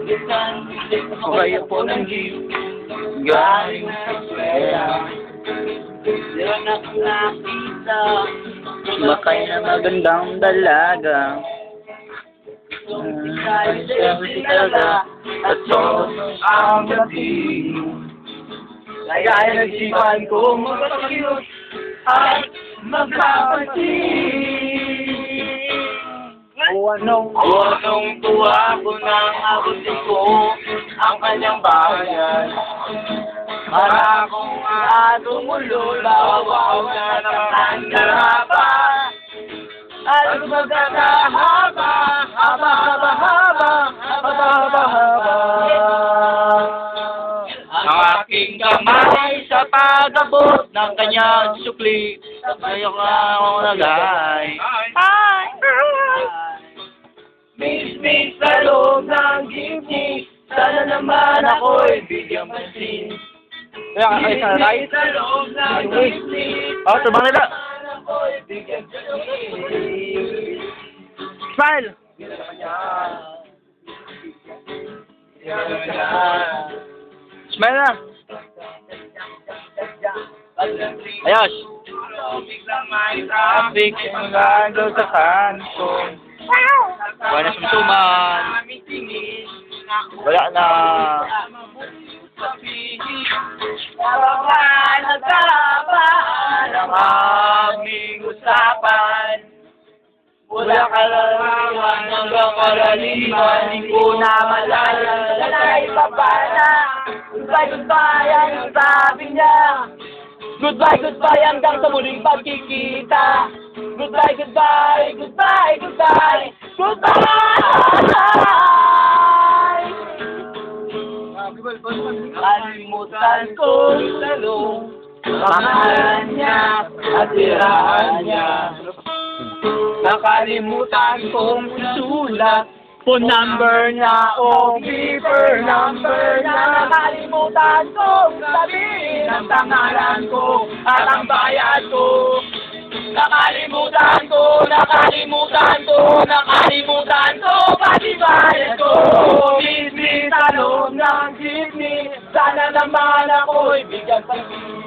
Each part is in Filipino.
Kayo po ng jeep, galing sa eskwela. Yan ako nakita, makay na magandang dalaga. Sabi talaga, at so ang dating. Kaya nagsipan ko magpapakiyot at magpapansin. Anong tuwa ko nang abutin ko ang kanyang bayan. Para kung atumulo, lawaw na naman karapa. At magkakahaba, haba. Ang aking kamay sa pag-abot ng kanyang sukli. Ngayong ako nagay. Hi! Miss sa loob ng jeepney. Sana naman ako'y bigyang pansin. Miss sa loob ng jeepney. Oh, tumang nila. Sana ako'y bigyang pansin. Smile! Smile na! Ayos! Traffic ang gagawin sa kanto. Wala na sumsuman. Wala na. Nagkapaan ang aming usapan. Mula kalaliman hanggang kalaliman, hindi ko na malala. Lalay pa na. Goodbye ang sabi niya. Goodbye hanggang sa muling pagkikita. Goodbye. Kalimutan ko tanong, pangalan niya at tirahan niya. Nakalimutan kong isulat phone number niya o beeper number niya. Nakalimutan kong sabihin ang pangalan ko at ang bayad ko. Nakalimutan ko pati bayad ko. Miss sa loob ng jeepney, sana naman ako'y bigyan pansin.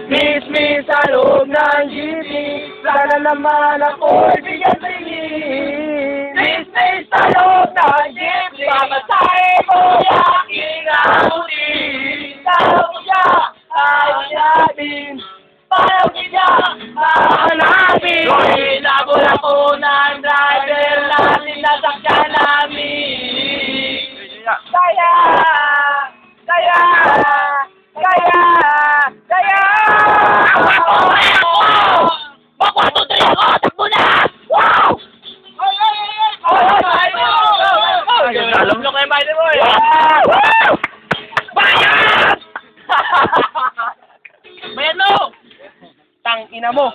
Miss sa loob ng jeepney, sana naman ako'y bigyan pansin. Miss sa loob ng jeepney, pamasahe ko yaking ahutin. Tawag ko siya ay natin, parang niya hanapin. Hinabol ako ng driver na sinasakyan namin. Kaya! Bakwato tayo ako! Takbo na! Wow! Alam nyo kayo, Mighty Boy! Bayan! Bayan mo! Tang ina mo!